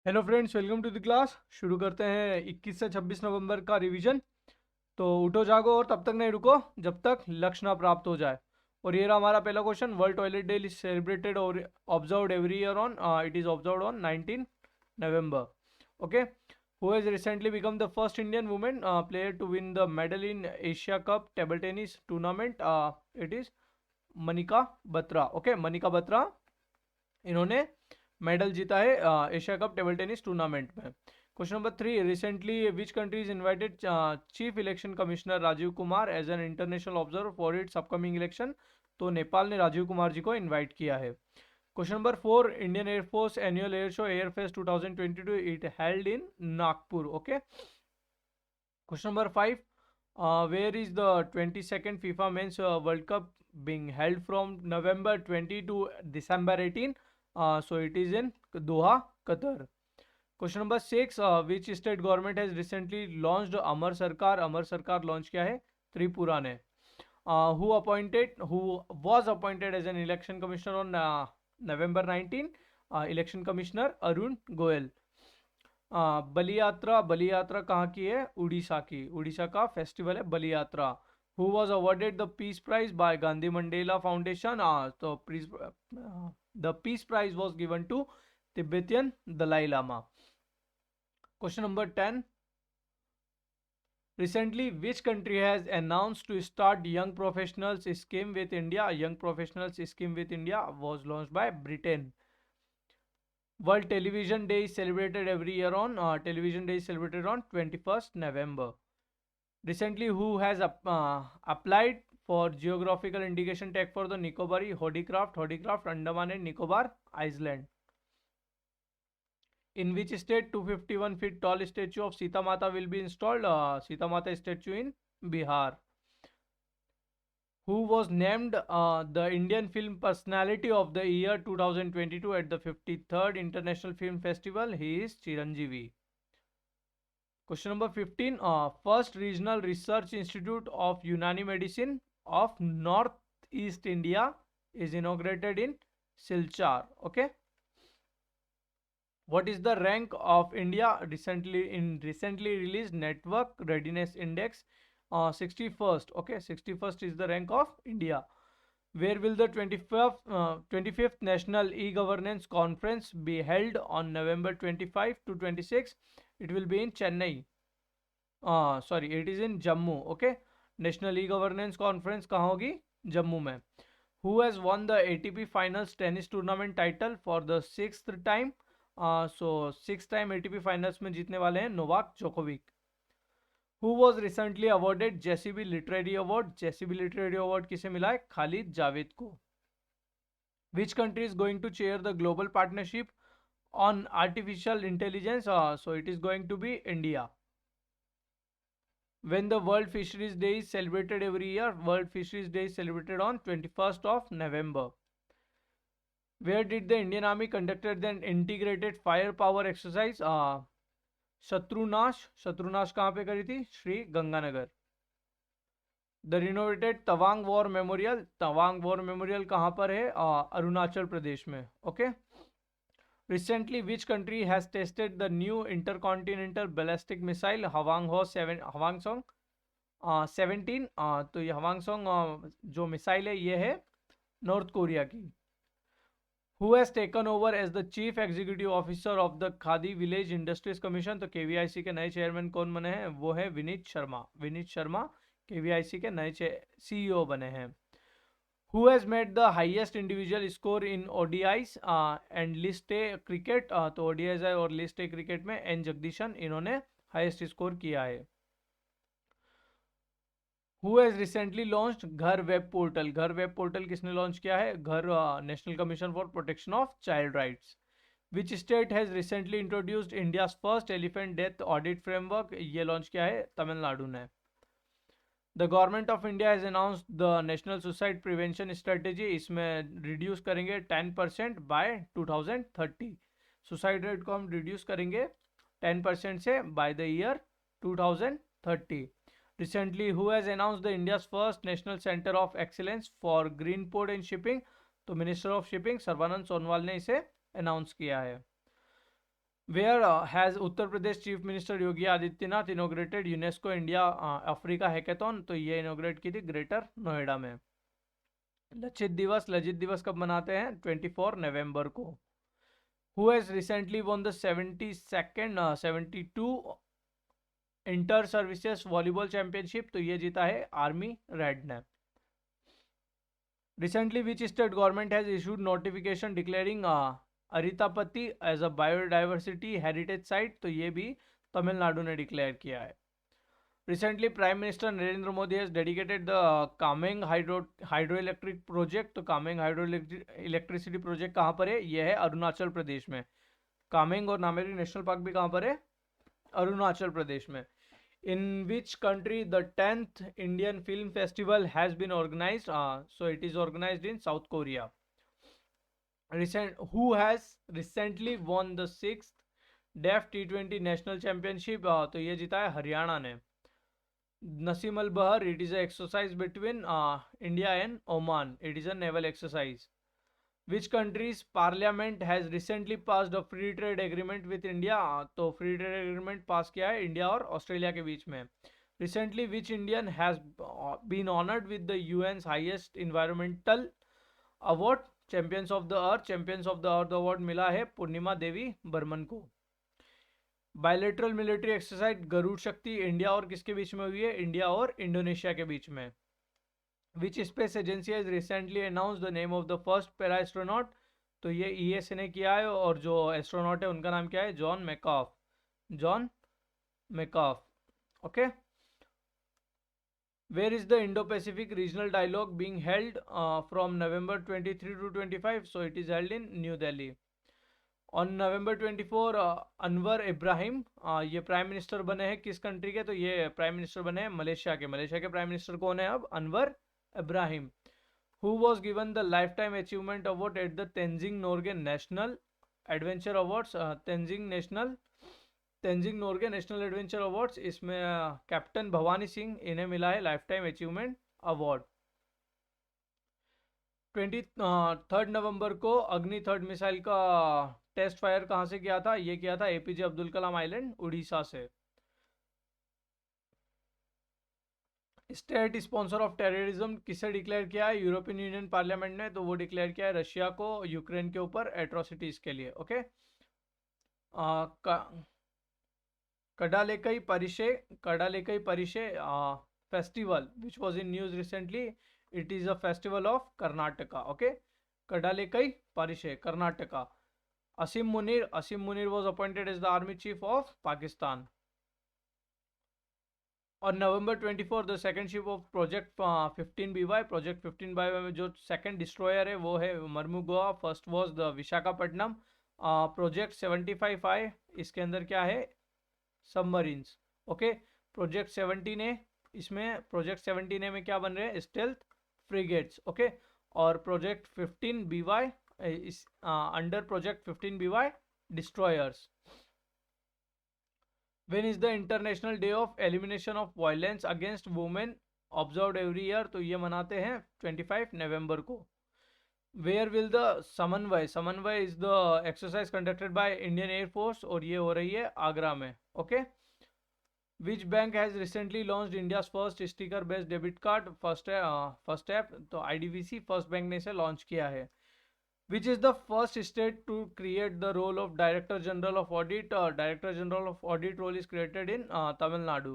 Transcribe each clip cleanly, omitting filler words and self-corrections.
Hello friends, welcome to the class. शुरू करते हैं 21 से 26 नवंबर का रिवीजन। तो उठो जागो और तब तक नहीं रुको जब तक लक्ष्य ना प्राप्त हो जाए। और ये रहा हमारा पहला question. World toilet day is celebrated और observed every year on it is observed on 19 November. Okay. Who has recently become the first Indian women player to win the medal in Asia Cup table tennis tournament? It is Manika Batra. Okay, Manika Batra इन्होंने medal जीता है Asia Cup table tennis tournament में। Question number 3, recently which country is invited chief election commissioner Rajiv Kumar as an international observer for its upcoming election? तो नेपाल ने राजीव कुमार जी को invite किया है। Question number 4, Indian Air Force annual air show Airfest 2022 it held in Nagpur. Okay. Question number 5, where is the 22nd FIFA Men's World Cup being held from November 20 to December 18? So it is in Doha, Qatar. Question number 6, which state government has recently launched Amar Sarkar? Amar Sarkar launch किया है त्रिपुरा ने। Who was appointed as an election commissioner on November 19? Election commissioner Arun Goel। बलि यात्रा, बलि यात्रा कहाँ की है? उड़ीसा की। उड़ीसा का फेस्टिवल है Bali Yatra. Who was awarded the peace prize by Gandhi Mandela Foundation? तो the peace prize was given to Tibetan Dalai Lama. Question number 10, recently which country has announced to start young professionals scheme with India? Young professionals scheme with India was launched by Britain. World Television Day is celebrated every year on Television Day is celebrated on 21st November. Recently, who has applied for geographical indication tag for the Nicobari Hodicraft Andaman and Nicobar Island? In which state 251 feet tall statue of Sita Mata will be installed? Sita Mata statue in Bihar. Who was named the Indian Film Personality of the Year 2022 at the 53rd International Film Festival? He is Chiranjeevi. Question number 15, first regional research institute of Unani medicine of Northeast India is inaugurated in Silchar. Okay. What is the rank of India recently released Network Readiness Index? 61st. Okay, 61st is the rank of India. Where will the 25th National E-Governance Conference be held on November 25 to 26? It will be in Chennai. Sorry, it is in Jammu. Okay, National E-Governance Conference कहाँ होगी? जम्मू में. Who has won the ATP Finals tennis tournament title for the 6th time? So 6th time ATP Finals में जीतने वाले हैं Novak Djokovic. Who was recently awarded JCB Literary Award? JCB Literary Award किसे मिला है? खालिद जावेद को. Which country is going to chair the global partnership on artificial intelligence? So it is going to be India. When the World Fisheries Day is celebrated every year? World Fisheries Day is celebrated on 21st of November. Where did the Indian Army conducted an integrated firepower exercise? शत्रुनाश कहाँ पे करी थी? Shri Ganganagar. The renovated Tawang war memorial कहाँ पर है? अरुणाचल प्रदेश में. Okay. Recently, which country has tested the new intercontinental ballistic missile Hwang-Song 17? तो ये Hwang-Song जो मिसाइल है ये है नॉर्थ कोरिया की. Who has taken over as the chief executive officer of the khadi village industries commission? तो केवीआईसी के नए चेयरमैन कौन बने हैं? वो है विनीत शर्मा केवीआईसी के नए सीईओ बने हैं. Who has made the highest individual score in ODIs and List A cricket? तो ODIs और List A cricket में एन जगदीशन इन्होंने हाईएस्ट स्कोर किया है. Who has recently launched घर वेब पोर्टल? घर वेब पोर्टल किसने लॉन्च किया है? घर national commission for protection of child rights. Which state has recently introduced India's first elephant death audit framework? ये लॉन्च किया है तमिलनाडु ने. The government of India has announced the national suicide prevention strategy. इसमें reduce करेंगे 10% by 2030. Suicide rate को हम reduce करेंगे 10% से by the year 2030. Recently, who has announced the India's first national center of excellence for green port and shipping? तो minister of shipping Sarbananda Sonowal ने इसे announce किया है. Where has Uttar Pradesh chief minister Yogi Adityanath inaugurated UNESCO India Africa hackathon, तो ये इनोग्रेट की थी greater Noida में। लचित दिवस कब मनाते हैं? 24 नवंबर को। Who has recently won the 72 inter services volleyball championship, तो ये जीता है आर्मी रेड ने। Recently which state government has issued notification declaring Arittapatti as a biodiversity heritage site, तो ये भी तमिलनाडु ने डिक्लेयर किया है। Recently prime minister Narendra Modi has dedicated the Kameng hydro electric project, तो कामेंग हाइड्रो इलेक्ट्रिसिटी प्रोजेक्ट कहाँ पर है? ये है अरुणाचल प्रदेश में। कामेंग और नामेरी नेशनल पार्क भी कहाँ पर है? अरुणाचल प्रदेश में। In which country the 10th Indian Film Festival has been organized? So it is organized in South Korea. Who has recently won the 6th deaf T20 national championship? तो ये जीता है हरियाणा ने। Naseem Al Bahr, it is a exercise between India and Oman, it is a naval exercise. Which country's parliament has recently passed a free trade agreement with India? तो free trade agreement pass किया है India और Australia के बीच में। Recently which Indian has been honoured with the UN's highest environmental award? Champions of the earth, champions of the earth award मिला है पूर्णिमा देवी बर्मन को। बायलेटरल मिलिट्री एक्सरसाइज गरुड़ शक्ति इंडिया और किसके बीच में हुई है? इंडिया और इंडोनेशिया के बीच में। Which space agency has recently announce the name of the first para astronaut? तो ये ईएसए ने किया है, और जो एस्ट्रोनॉट है उनका नाम क्या है? John McCoff, John McCoff. Okay. Where is the Indo Pacific regional dialogue being held from November 23 to 25? So it is held in New Delhi. On November 24 Anwar Ibrahim ये प्राइम मिनिस्टर बने हैं किस कंट्री के? तो ये प्राइम मिनिस्टर बने हैं Malaysia के। मलेशिया के प्राइम मिनिस्टर कौन है अब? Anwar Ibrahim. Who was given the Lifetime Achievement Award at the Tenzing Norge National Adventure Awards? Tenzing Norgay national adventure awards, इसमें कैप्टन भवानी सिंह इन्हें मिला है लाइफ टाइम अचीवमेंट अवार्ड। 23 नवंबर को अग्नि 3 मिसाइल का टेस्ट फायर कहाँ से किया था? ये किया था एपीजे अब्दुल कलाम आइलैंड उड़ीसा से। स्टेट स्पॉन्सर ऑफ टेररिज्म किसे डिक्लेयर किया है? यूरोपियन यूनियन पार्लियामेंट ने, तो वो डिक्लेयर किया है रशिया को यूक्रेन के ऊपर एट्रोसिटीज के लिए। ओके। Kadalekai Parishe festival which was in news recently, it is a festival of Karnataka. Okay. Kadalekai Parishe Karnataka. Asim Munir was appointed as the army chief of Pakistan. और November 24 the second ship of project 15BY, project 15BY में जो second destroyer है वो है Mormugao, first was the Visakhapatnam. Project 75I, इसके अंदर क्या है? सबमरीन्स। ओके। प्रोजेक्ट 17A, इसमें प्रोजेक्ट 17A में क्या बन रहे हैं? Stealth frigates. ओके। और प्रोजेक्ट 15BY इस under project 15BY destroyers. When is the International Day of Elimination of Violence Against Women observed every year? तो ये मनाते हैं 25 नवंबर को। Where will the समन्वय is the exercise conducted by Indian Air Force, और ये हो रही है आगरा में। Okay. Which bank has recently launched India's first sticker based debit card? First app, तो IDBC फर्स्ट बैंक ने इसे लॉन्च किया है। Which is the first state to create the role of Director General of Audit? Director General of Audit role is created in Tamil Nadu.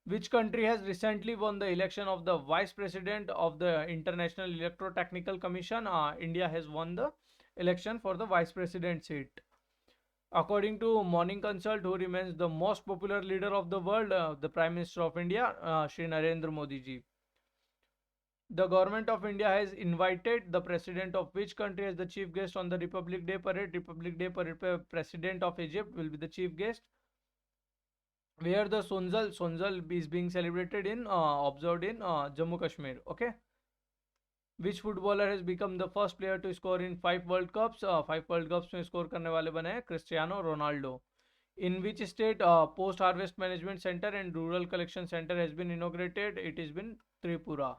Which country has recently won the election of the Vice President of the International Electrotechnical Commission? India has won the election for the Vice President seat. According to Morning Consult, who remains the most popular leader of the world? The Prime Minister of India, Shri Narendra Modi ji. The government of India has invited the president of which country as the chief guest on the Republic Day parade? Republic Day parade president of Egypt will be the chief guest. Where the Sonjal is being celebrated in observed in Jammu Kashmir. Okay. Which footballer has become the first player to score in 5 World Cups? 5 World Cups में score करने वाले बने हैं Cristiano Ronaldo. In which state post harvest management center and rural collection center has been inaugurated? It has been Tripura.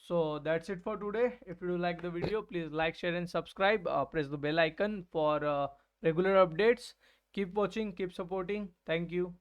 So that's it for today. If you like the video, please like, share and subscribe. Press the bell icon for regular updates. Keep watching, keep supporting, thank you.